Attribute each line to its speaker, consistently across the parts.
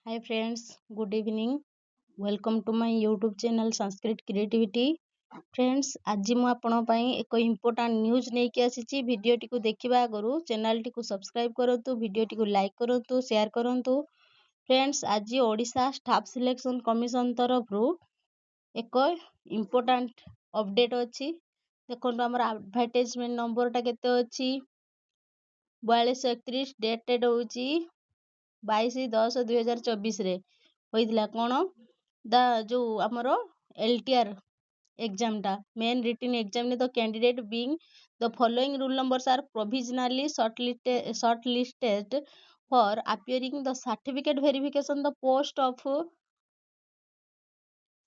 Speaker 1: Hi friends, good evening. Welcome to my YouTube channel Sanskrit Creativity. Friends, ଆଜି ମୁଁ ଆପଣଙ୍କ ପାଇଁ ଏକ ଇମ୍ପୋର୍ଟାଣ୍ଟ ନ୍ୟୁଜ୍ ନେଇକି ଆସିଛି। ଭିଡ଼ିଓଟିକୁ ଦେଖିବା ଆଗରୁ ଚ୍ୟାନେଲଟିକୁ ସବସ୍କ୍ରାଇବ୍ କରନ୍ତୁ, ଭିଡ଼ିଓଟିକୁ ଲାଇକ୍ କରନ୍ତୁ, ସେୟାର କରନ୍ତୁ। ଫ୍ରେଣ୍ଡସ୍, ଆଜି ଓଡ଼ିଶା ଷ୍ଟାଫ୍ ସିଲେକ୍ସନ୍ କମିଶନ ତରଫରୁ ଏକ ଇମ୍ପୋର୍ଟାଣ୍ଟ ଅପଡେଟ୍ ଅଛି। ଦେଖନ୍ତୁ ଆମର ଆଡଭାର୍ଟାଇଜମେଣ୍ଟ ନମ୍ବରଟା କେତେ ଅଛି 4231 ଡେଟେଡ୍ ହେଉଛି 22/10/2024 ହୋଇଥିଲା କ'ଣ ଯୋଉ ଆମର LTR ଏକ୍ଜାମଟା main written exam the candidate being the following roll numbers are provisionally shortlisted for appearing the certificate verification the post of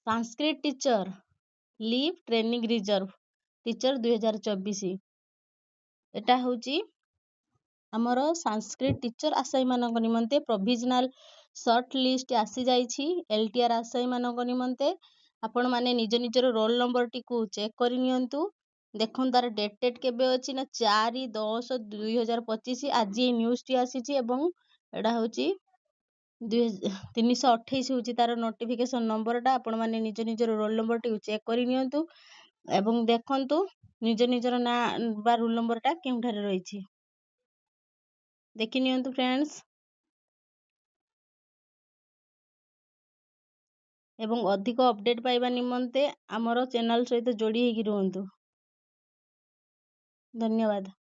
Speaker 1: Sanskrit teacher leave training reserve teacher 2024 ଏଟା ହେଉଛି ଆମର ସାଂସ୍କ୍ରିଟ ଟିଚର ଆଶାୟୀ ମାନଙ୍କ ନିମନ୍ତେ ପ୍ରୋଭିଜନାଲ ସର୍ଟ ଲିଷ୍ଟ ଆସିଯାଇଛି। LTR ଆଶାୟୀ ମାନଙ୍କ ନିମନ୍ତେ ଆପଣ ମାନେ ନିଜ ନିଜର ରୋଲ ନମ୍ବରଟିକୁ ଚେକ୍ କରି ନିଅନ୍ତୁ। ଦେଖନ୍ତୁ ତାର ଡେଟ୍ କେବେ ଅଛି ନା 4/10/2025 ଆଜି এই ନ୍ୟୁଜଟି ଆସିଛି ଏବଂ ଏଟା ହେଉଛି 328 ହେଉଛି ତାର ନୋଟିଫିକେସନ ନମ୍ବରଟା। ଆପଣ ମାନେ ନିଜ ନିଜର ରୋଲ ନମ୍ବରଟିକୁ ଚେକ୍ କରି ନିଅନ୍ତୁ ଏବଂ ଦେଖନ୍ତୁ ନିଜ ନିଜର ନାଁ ବା ରୋଲ ନମ୍ବରଟା କେଉଁଠାରେ ରହିଛି ଦେଖି ନିଅନ୍ତୁ ଫ୍ରେଣ୍ଡସ୍। ଏବଂ ଅଧିକ ଅପଡେଟ୍ ପାଇବା ନିମନ୍ତେ ଆମର ଚ୍ୟାନେଲ ସହିତ ଯୋଡ଼ି ହେଇକି ରୁହନ୍ତୁ। ଧନ୍ୟବାଦ।